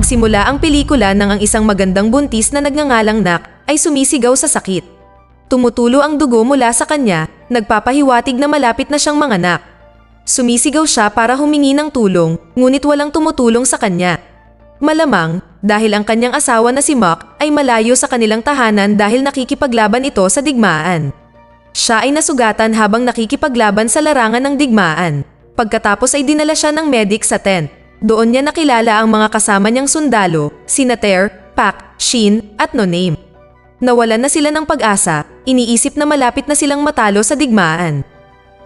Nagsimula ang pelikula nang ang isang magandang buntis na nagngangalang Nak ay sumisigaw sa sakit. Tumutulo ang dugo mula sa kanya, nagpapahiwatig na malapit na siyang manganak. Sumisigaw siya para humingi ng tulong, ngunit walang tumutulong sa kanya. Malamang, dahil ang kanyang asawa na si Mock ay malayo sa kanilang tahanan dahil nakikipaglaban ito sa digmaan. Siya ay nasugatan habang nakikipaglaban sa larangan ng digmaan. Pagkatapos ay dinala siya ng medic sa tent. Doon niya nakilala ang mga kasama niyang sundalo, sina Ter, Pak, Shin, at No Name. Nawalan na sila ng pag-asa, iniisip na malapit na silang matalo sa digmaan.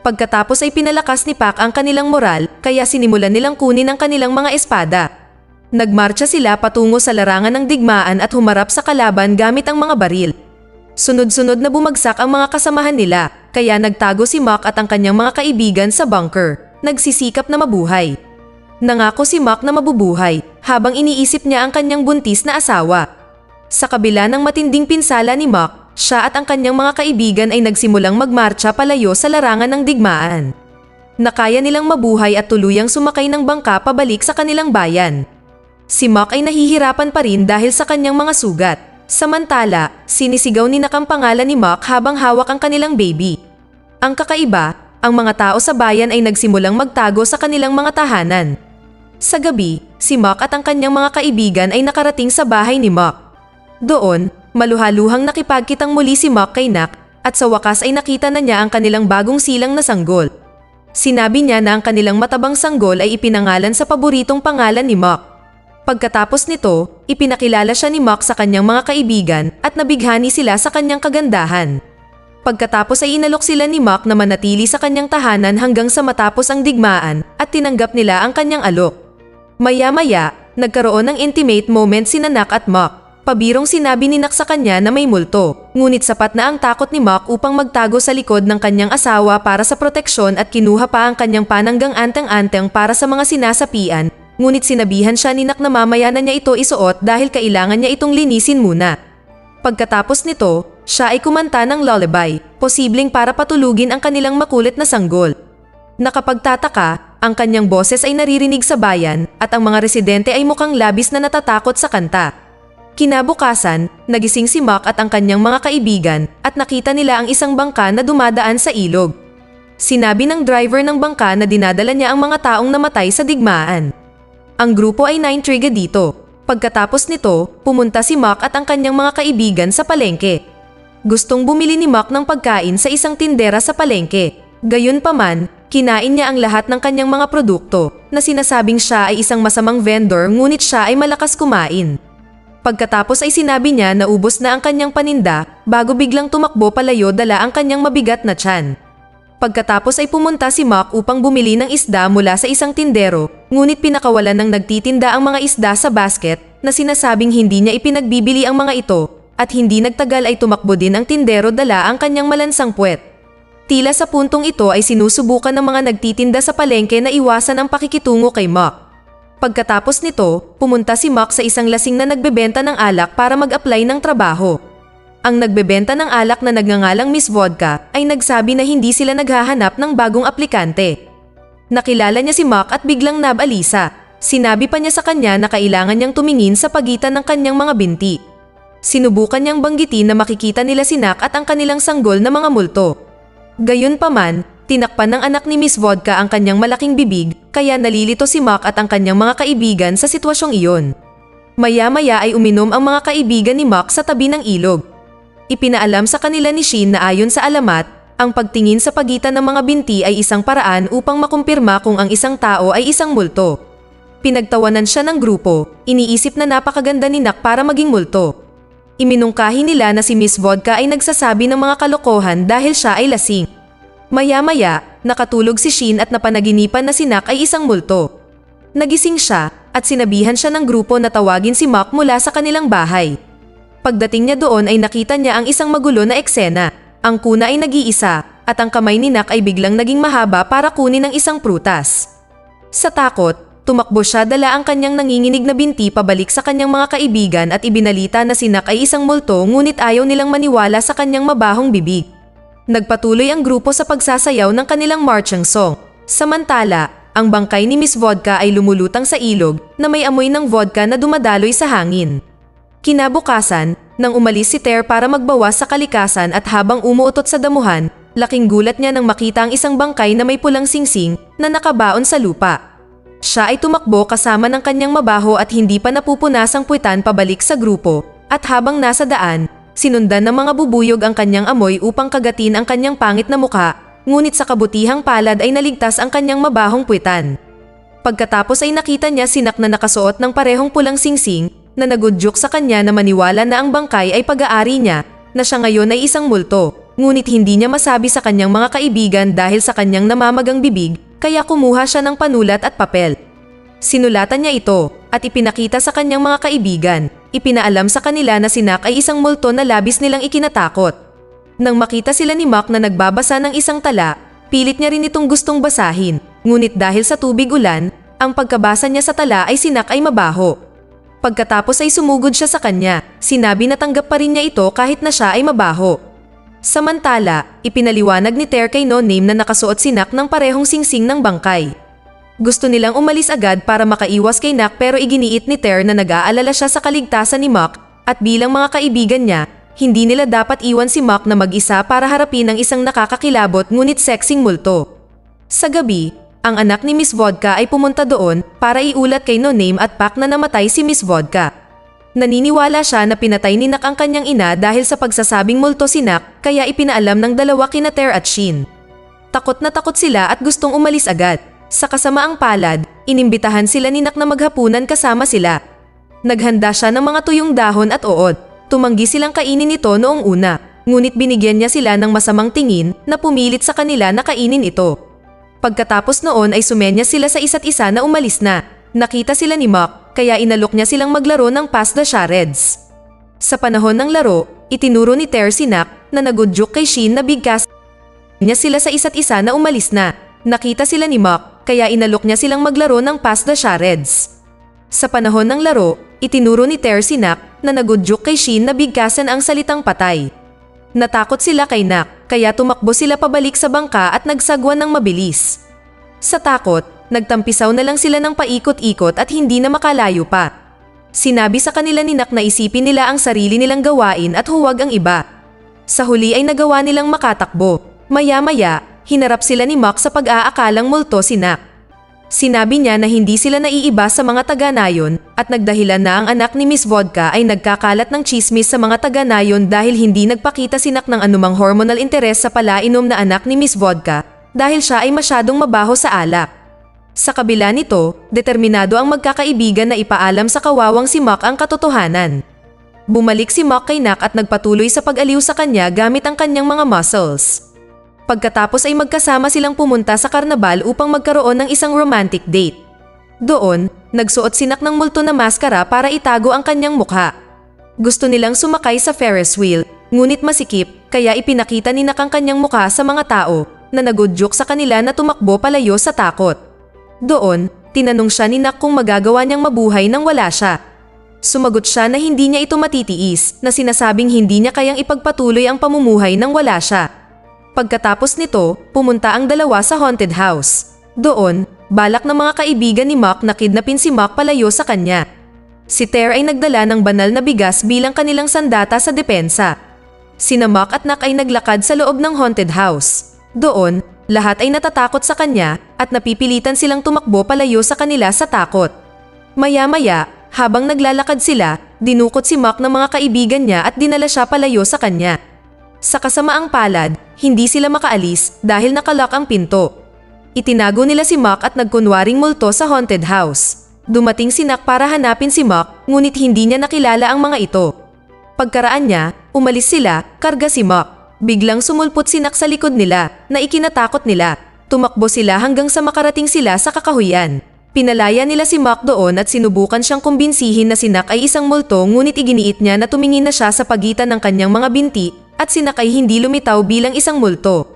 Pagkatapos ay pinalakas ni Pak ang kanilang moral, kaya sinimulan nilang kunin ang kanilang mga espada. Nagmarcha sila patungo sa larangan ng digmaan at humarap sa kalaban gamit ang mga baril. Sunod-sunod na bumagsak ang mga kasamahan nila, kaya nagtago si Mock at ang kanyang mga kaibigan sa bunker, nagsisikap na mabuhay. Nangako si Mock na mabubuhay, habang iniisip niya ang kanyang buntis na asawa. Sa kabila ng matinding pinsala ni Mock, siya at ang kanyang mga kaibigan ay nagsimulang magmarcha palayo sa larangan ng digmaan. Nakaya nilang mabuhay at tuluyang sumakay ng bangka pabalik sa kanilang bayan. Si Mock ay nahihirapan pa rin dahil sa kanyang mga sugat. Samantala, sinisigaw ni Nak ang pangalan ni Mock habang hawak ang kanilang baby. Ang kakaiba, ang mga tao sa bayan ay nagsimulang magtago sa kanilang mga tahanan. Sa gabi, si Mock at ang kanyang mga kaibigan ay nakarating sa bahay ni Mock. Doon, maluhaluhang nakipagkitang muli si Mock kay Nak at sa wakas ay nakita na niya ang kanilang bagong silang na sanggol. Sinabi niya na ang kanilang matabang sanggol ay ipinangalan sa paboritong pangalan ni Mock. Pagkatapos nito, ipinakilala siya ni Mock sa kanyang mga kaibigan at nabighani sila sa kanyang kagandahan. Pagkatapos ay inalok sila ni Mock na manatili sa kanyang tahanan hanggang sa matapos ang digmaan at tinanggap nila ang kanyang alok. Maya-maya, nagkaroon ng intimate moment sina Nak at Mock. Pabirong sinabi ni Nak sa kanya na may multo, ngunit sapat na ang takot ni Mock upang magtago sa likod ng kanyang asawa para sa proteksyon at kinuha pa ang kanyang pananggang anteng-anteng para sa mga sinasapian, ngunit sinabihan siya ni Nak na mamaya na niya ito isuot dahil kailangan niya itong linisin muna. Pagkatapos nito, siya ay kumanta ng lullaby, posibleng para patulugin ang kanilang makulit na sanggol. Nakapagtataka, ang kanyang boses ay naririnig sa bayan at ang mga residente ay mukhang labis na natatakot sa kanta. Kinabukasan, nagising si Mock at ang kanyang mga kaibigan at nakita nila ang isang bangka na dumadaan sa ilog. Sinabi ng driver ng bangka na dinadala niya ang mga taong namatay sa digmaan. Ang grupo ay naintriga dito. Pagkatapos nito, pumunta si Mock at ang kanyang mga kaibigan sa palengke. Gustong bumili ni Mock ng pagkain sa isang tindera sa palengke. Gayunpaman, kinain niya ang lahat ng kanyang mga produkto na sinasabing siya ay isang masamang vendor ngunit siya ay malakas kumain. Pagkatapos ay sinabi niya na ubos na ang kanyang paninda bago biglang tumakbo palayo dala ang kanyang mabigat na tiyan. Pagkatapos ay pumunta si Mock upang bumili ng isda mula sa isang tindero, ngunit pinakawalan ng nagtitinda ang mga isda sa basket na sinasabing hindi niya ipinagbibili ang mga ito at hindi nagtagal ay tumakbo din ang tindero dala ang kanyang malansang puwet. Tila sa puntong ito ay sinusubukan ng mga nagtitinda sa palengke na iwasan ang pakikitungo kay Mock. Pagkatapos nito, pumunta si Mock sa isang lasing na nagbebenta ng alak para mag-apply ng trabaho. Ang nagbebenta ng alak na nagngangalang Miss Vodka ay nagsabi na hindi sila naghahanap ng bagong aplikante. Nakilala niya si Mock at biglang nabalisa. Sinabi pa niya sa kanya na kailangan niyang tumingin sa pagitan ng kanyang mga binti. Sinubukan niyang banggitin na makikita nila si Nak at ang kanilang sanggol na mga multo. Gayunpaman, tinakpan ng anak ni Miss Vodka ang kanyang malaking bibig, kaya nalilito si Mock at ang kanyang mga kaibigan sa sitwasyong iyon. Maya-maya ay uminom ang mga kaibigan ni Mock sa tabi ng ilog. Ipinaalam sa kanila ni Shin na ayon sa alamat, ang pagtingin sa pagitan ng mga binti ay isang paraan upang makumpirma kung ang isang tao ay isang multo. Pinagtawanan siya ng grupo, iniisip na napakaganda ni Nak para maging multo. Iminungkahi nila na si Miss Vodka ay nagsasabi ng mga kalokohan dahil siya ay lasing. Maya-maya, nakatulog si Shin at napanaginipan na si Nak ay isang multo. Nagising siya at sinabihan siya ng grupo na tawagin si Mock mula sa kanilang bahay. Pagdating niya doon ay nakita niya ang isang magulo na eksena. Ang kuna ay nag-iisa at ang kamay ni Nak ay biglang naging mahaba para kunin ang isang prutas. Sa takot, tumakbo siya dala ang kanyang nanginginig na binti pabalik sa kanyang mga kaibigan at ibinalita na si Nak ay isang multo ngunit ayaw nilang maniwala sa kanyang mabahong bibig. Nagpatuloy ang grupo sa pagsasayaw ng kanilang marching song. Samantala, ang bangkay ni Miss Vodka ay lumulutang sa ilog na may amoy ng vodka na dumadaloy sa hangin. Kinabukasan, nang umalis si Ter para magbawas sa kalikasan at habang umuutot sa damuhan, laking gulat niya nang makita ang isang bangkay na may pulang singsing na nakabaon sa lupa. Siya ay tumakbo kasama ng kanyang mabaho at hindi pa napupunasang puwitan pabalik sa grupo, at habang nasa daan, sinundan ng mga bubuyog ang kanyang amoy upang kagatin ang kanyang pangit na mukha, ngunit sa kabutihang palad ay naligtas ang kanyang mabahong puwitan. Pagkatapos ay nakita niya si Nak na nakasuot ng parehong pulang singsing na nagudyok sa kanya na maniwala na ang bangkay ay pag-aari niya, na siya ngayon ay isang multo, ngunit hindi niya masabi sa kanyang mga kaibigan dahil sa kanyang namamagang bibig, kaya kumuha siya ng panulat at papel. Sinulatan niya ito at ipinakita sa kanyang mga kaibigan. Ipinaalam sa kanila na si Nak ay isang multo na labis nilang ikinatakot. Nang makita sila ni Mac na nagbabasa ng isang tala, pilit niya rin itong gustong basahin, ngunit dahil sa tubig ulan, ang pagkabasa niya sa tala ay si Nak ay mabaho. Pagkatapos ay sumugod siya sa kanya, sinabi na tanggap pa rin niya ito kahit na siya ay mabaho. Samantala, ipinaliwanag ni Ter kay No Name na nakasuot si Nak ng parehong singsing ng bangkay. Gusto nilang umalis agad para makaiwas kay Nak pero iginiit ni Ter na nag-aalala siya sa kaligtasan ni Mac at bilang mga kaibigan niya, hindi nila dapat iwan si Mac na mag-isa para harapin ang isang nakakakilabot ngunit sexing multo. Sa gabi, ang anak ni Miss Vodka ay pumunta doon para iulat kay No Name at Pac na namatay si Miss Vodka. Naniniwala siya na pinatay ni Nak ang kanyang ina dahil sa pagsasabing multo si Nak kaya ipinaalam ng dalawa kina Ter at Shin. Takot na takot sila at gustong umalis agad. Sa kasamaang palad, inimbitahan sila ni Nak na maghapunan kasama sila. Naghanda siya ng mga tuyong dahon at uod. Tumanggi silang kainin ito noong una, ngunit binigyan niya sila ng masamang tingin na pumilit sa kanila na kainin ito. Pagkatapos noon ay sumenya sila sa isa't isa na umalis na. Nakita sila ni Mac, kaya inalok niya silang maglaro ng Pass the Charades. Sa panahon ng laro, itinuro ni Ter si Nak na nagudyok kay Shin na bigkas niya sila sa isa't isa na umalis na. Nakita sila ni Mac, kaya inalok niya silang maglaro ng Pass the Charades. Sa panahon ng laro, itinuro ni Ter si Nak na nagudyok kay Shin na bigkasan ang salitang patay. Natakot sila kay Nak, kaya tumakbo sila pabalik sa bangka at nagsagwan ng mabilis. Sa takot, nagtampisaw na lang sila ng paikot-ikot at hindi na makalayo pa. Sinabi sa kanila ni Nak na isipin nila ang sarili nilang gawain at huwag ang iba. Sa huli ay nagawa nilang makatakbo. Maya-maya, hinarap sila ni Mac sa pag-aakalang multo si Nak. Sinabi niya na hindi sila naiiba sa mga taga-nayon at nagdahilan na ang anak ni Miss Vodka ay nagkakalat ng chismis sa mga taga-nayon dahil hindi nagpakita si Nak ng anumang hormonal interes sa palainom na anak ni Miss Vodka dahil siya ay masyadong mabaho sa alak. Sa kabila nito, determinado ang magkakaibigan na ipaalam sa kawawang si Mac ang katotohanan. Bumalik si Mac kay Nak at nagpatuloy sa pag-aliw sa kanya gamit ang kanyang mga muscles. Pagkatapos ay magkasama silang pumunta sa karnabal upang magkaroon ng isang romantic date. Doon, nagsuot si Nak ng multo na maskara para itago ang kanyang mukha. Gusto nilang sumakay sa Ferris wheel, ngunit masikip, kaya ipinakita ni Nak ang kanyang mukha sa mga tao na nagudyok sa kanila na tumakbo palayo sa takot. Doon, tinanong siya ni Nak kung magagawa niyang mabuhay nang wala siya. Sumagot siya na hindi niya ito matitiis, na sinasabing hindi niya kayang ipagpatuloy ang pamumuhay nang wala siya. Pagkatapos nito, pumunta ang dalawa sa haunted house. Doon, balak ng mga kaibigan ni Mac na kidnapin si Mac palayo sa kanya. Si Ter ay nagdala ng banal na bigas bilang kanilang sandata sa depensa. Sina Mac at Nak ay naglakad sa loob ng haunted house. Doon, lahat ay natatakot sa kanya at napipilitan silang tumakbo palayo sa kanila sa takot. Maya-maya, habang naglalakad sila, dinukot si Mac ng mga kaibigan niya at dinala siya palayo sa kanya. Sa kasamaang palad, hindi sila makaalis dahil nakalock ang pinto. Itinago nila si Mac at nagkunwaring multo sa haunted house. Dumating si Nak para hanapin si Mac, ngunit hindi niya nakilala ang mga ito. Pagkaraan niya, umalis sila, karga si Mac. Biglang sumulpot si Nak sa likod nila, na ikinatakot nila. Tumakbo sila hanggang sa makarating sila sa kakahuyan. Pinalaya nila si Mac doon at sinubukan siyang kumbinsihin na si Nak ay isang multo ngunit iginiit niya na tumingin na siya sa pagitan ng kanyang mga binti at si Nak ay hindi lumitaw bilang isang multo.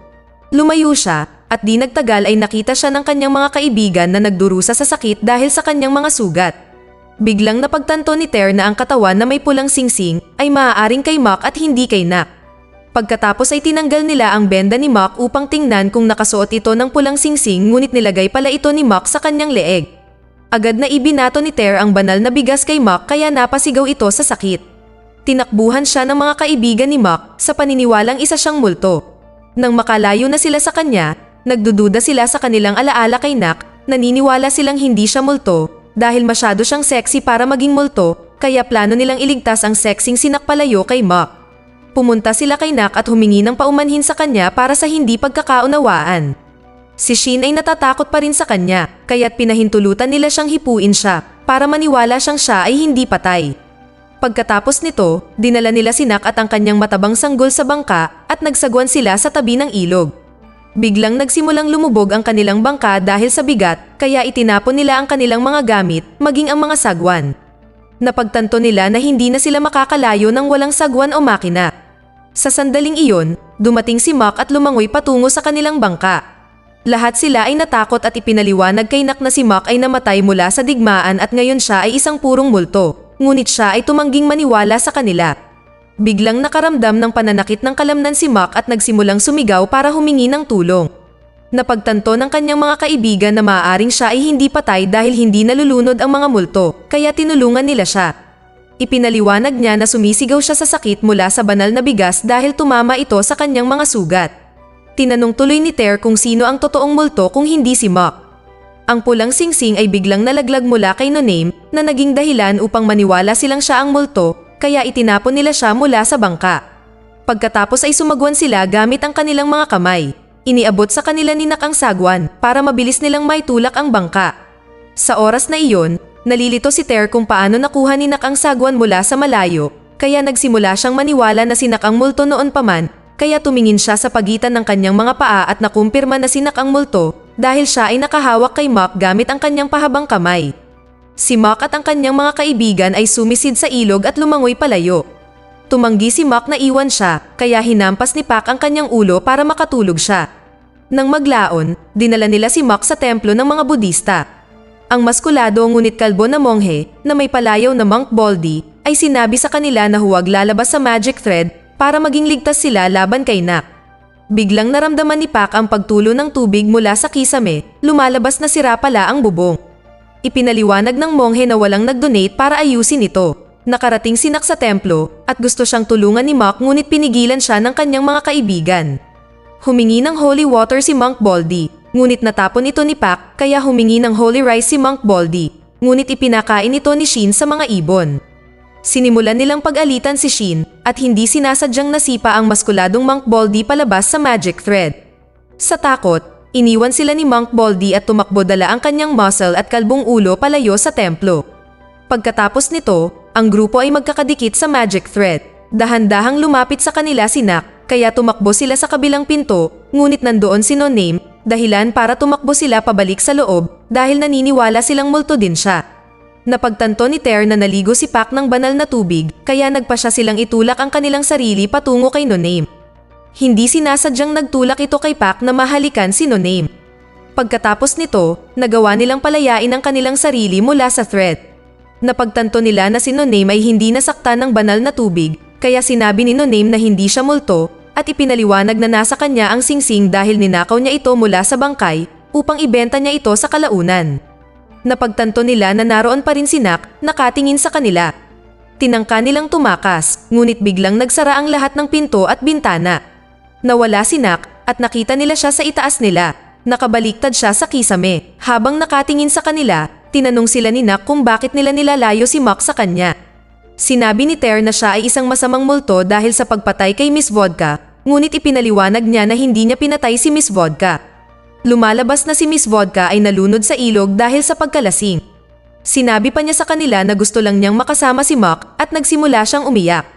Lumayo siya at di nagtagal ay nakita siya ng kanyang mga kaibigan na nagdurusa sa sakit dahil sa kanyang mga sugat. Biglang napagtanto ni Ter na ang katawan na may pulang singsing ay maaaring kay Mac at hindi kay Nak. Pagkatapos ay tinanggal nila ang benda ni Mock upang tingnan kung nakasuot ito ng pulang singsing, ngunit nilagay pala ito ni Mock sa kanyang leeg. Agad na ibinato ni Ter ang banal na bigas kay Mock kaya napasigaw ito sa sakit. Tinakbuhan siya ng mga kaibigan ni Mock sa paniniwalang isa siyang multo. Nang makalayo na sila sa kanya, nagdududa sila sa kanilang alaala kay Nak, naniniwala silang hindi siya multo dahil masyado siyang sexy para maging multo, kaya plano nilang iligtas ang sexing si Nak palayo kay Mock. Pumunta sila kay Nak at humingi ng paumanhin sa kanya para sa hindi pagkakaunawaan. Si Shin ay natatakot pa rin sa kanya, kaya't pinahintulutan nila siyang hipuin siya para maniwala siyang siya ay hindi patay. Pagkatapos nito, dinala nila si Nak at ang kanyang matabang sanggol sa bangka at nagsagwan sila sa tabi ng ilog. Biglang nagsimulang lumubog ang kanilang bangka dahil sa bigat, kaya itinapon nila ang kanilang mga gamit, maging ang mga sagwan. Napagtanto nila na hindi na sila makakalayo ng walang sagwan o makina. Sa sandaling iyon, dumating si Mock at lumangoy patungo sa kanilang bangka. Lahat sila ay natakot at ipinaliwanag kay Nak na si Mock ay namatay mula sa digmaan at ngayon siya ay isang purong multo. Ngunit siya ay tumangging maniwala sa kanila. Biglang nakaramdam ng pananakit ng kalamnan si Mock at nagsimulang sumigaw para humingi ng tulong. Napagtanto ng kanyang mga kaibigan na maaaring siya ay hindi patay dahil hindi nalulunod ang mga multo, kaya tinulungan nila siya. Ipinaliwanag niya na sumisigaw siya sa sakit mula sa banal na bigas dahil tumama ito sa kanyang mga sugat. Tinanong tuloy ni Ter kung sino ang totoong multo kung hindi si Mock. Ang pulang singsing ay biglang nalaglag mula kay No-Name na naging dahilan upang maniwala silang siya ang multo, kaya itinapon nila siya mula sa bangka. Pagkatapos ay sumagwan sila gamit ang kanilang mga kamay. Iniabot sa kanila ni Nak ang sagwan para mabilis nilang maitulak ang bangka. Sa oras na iyon, nalilito si Ter kung paano nakuha ni Nak ang sagwan mula sa malayo, kaya nagsimula siyang maniwala na si Nak ang multo noon pa man, kaya tumingin siya sa pagitan ng kanyang mga paa at nakumpirma na si Nak ang multo dahil siya ay nakahawak kay Mock gamit ang kanyang pahabang kamay. Si Mock at ang kanyang mga kaibigan ay sumisid sa ilog at lumangoy palayo. Tumanggi si Mock na iwan siya, kaya hinampas ni Pak ang kanyang ulo para makatulog siya. Nang maglaon, dinala nila si Mock sa templo ng mga Budista. Ang maskulado ngunit kalbo na monghe na may palayaw na Monk Baldy ay sinabi sa kanila na huwag lalabas sa magic thread para maging ligtas sila laban kay Nak. Biglang naramdaman ni Pak ang pagtulo ng tubig mula sa kisame, lumalabas na sira pala ang bubong. Ipinaliwanag ng monghe na walang nag-donate para ayusin ito. Nakarating si Nak sa templo at gusto siyang tulungan ni Mock ngunit pinigilan siya ng kanyang mga kaibigan. Humingi ng holy water si Monk Baldy, ngunit natapon ito ni Pak kaya humingi ng holy rice si Monk Baldy, ngunit ipinakain ito ni Shin sa mga ibon. Sinimulan nilang pag-alitan si Shin at hindi sinasadyang nasipa ang maskuladong Monk Baldy palabas sa magic thread. Sa takot, iniwan sila ni Monk Baldy at tumakbo dala ang kanyang muscle at kalbong ulo palayo sa templo. Pagkatapos nito, ang grupo ay magkakadikit sa magic thread. Dahan-dahang lumapit sa kanila si Nak, kaya tumakbo sila sa kabilang pinto, ngunit nandoon si No-Name, dahilan para tumakbo sila pabalik sa loob dahil naniniwala silang multo din siya. Napagtanto ni Ter na naligo si Pak ng banal na tubig, kaya nagpa siya silang itulak ang kanilang sarili patungo kay No-Name. Hindi sinasadyang nagtulak ito kay Pak na mahalikan si No-Name. Pagkatapos nito, nagawa nilang palayain ang kanilang sarili mula sa thread. Napagtanto nila na si No-Name ay hindi nasaktan ng banal na tubig, kaya sinabi ni No-Name na hindi siya multo at ipinaliwanag na nasa kanya ang singsing dahil ninakaw niya ito mula sa bangkay upang ibenta niya ito sa kalaunan. Napagtanto nila na naroon pa rin si Nak, nakatingin sa kanila. Tinangka nilang tumakas, ngunit biglang nagsara ang lahat ng pinto at bintana. Nawala si Nak at nakita nila siya sa itaas nila. Nakabaliktad siya sa kisame. Habang nakatingin sa kanila, tinanong sila ni Nak kung bakit nila nilalayo si Mock sa kanya. Sinabi ni Ter na siya ay isang masamang multo dahil sa pagpatay kay Miss Vodka, ngunit ipinaliwanag niya na hindi niya pinatay si Miss Vodka. Lumalabas na si Miss Vodka ay nalunod sa ilog dahil sa pagkalasing. Sinabi pa niya sa kanila na gusto lang niyang makasama si Mock at nagsimula siyang umiyak.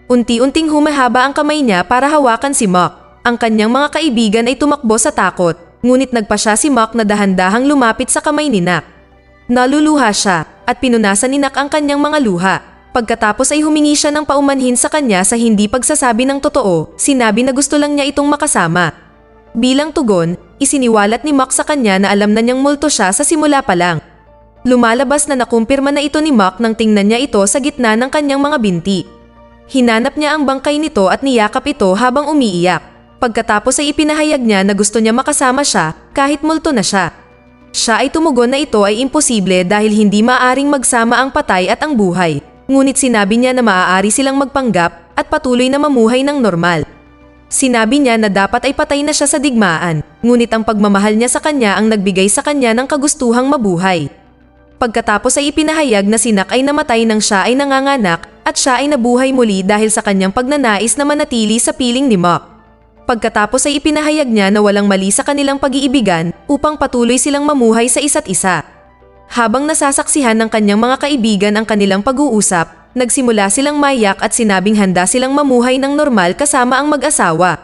Unti-unting humahaba ang kamay niya para hawakan si Mock. Ang kanyang mga kaibigan ay tumakbo sa takot, ngunit nagpa siya si Mock na dahan-dahang lumapit sa kamay ni Nak. Naluluha siya at pinunasan ni Nak ang kanyang mga luha. Pagkatapos ay humingi siya ng paumanhin sa kanya sa hindi pagsasabi ng totoo, sinabi na gusto lang niya itong makasama. Bilang tugon, isiniwalat ni Mock sa kanya na alam na niyang multo siya sa simula pa lang. Lumalabas na nakumpirma na ito ni Mock nang tingnan niya ito sa gitna ng kanyang mga binti. Hinanap niya ang bangkay nito at niyakap ito habang umiiyak. Pagkatapos ay ipinahayag niya na gusto niya makasama siya kahit multo na siya. Siya ay tumugon na ito ay imposible dahil hindi maaaring magsama ang patay at ang buhay. Ngunit sinabi niya na maaari silang magpanggap at patuloy na mamuhay ng normal. Sinabi niya na dapat ay patay na siya sa digmaan, ngunit ang pagmamahal niya sa kanya ang nagbigay sa kanya ng kagustuhang mabuhay. Pagkatapos ay ipinahayag na si Nak ay namatay nang siya ay nanganganak at siya ay nabuhay muli dahil sa kanyang pagnanais na manatili sa piling ni Mok. Pagkatapos ay ipinahayag niya na walang mali sa kanilang pag-iibigan upang patuloy silang mamuhay sa isa't isa. Habang nasasaksihan ng kanyang mga kaibigan ang kanilang pag-uusap, nagsimula silang maiyak at sinabing handa silang mamuhay ng normal kasama ang mag-asawa.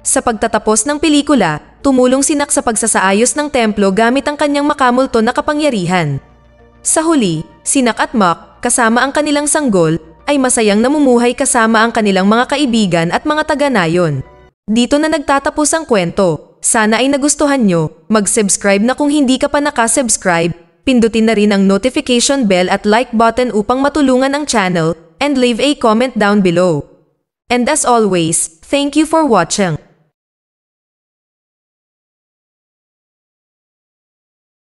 Sa pagtatapos ng pelikula, tumulong si Nak sa pagsasaayos ng templo gamit ang kanyang makamulto na kapangyarihan. Sa huli, si Nak at Mok, kasama ang kanilang sanggol, ay masayang namumuhay kasama ang kanilang mga kaibigan at mga taga-nayon. Dito na nagtatapos ang kwento. Sana ay nagustuhan nyo. Mag-subscribe na kung hindi ka pa nakasubscribe. Pindutin na rin ang notification bell at like button upang matulungan ang channel, and leave a comment down below. And as always, thank you for watching.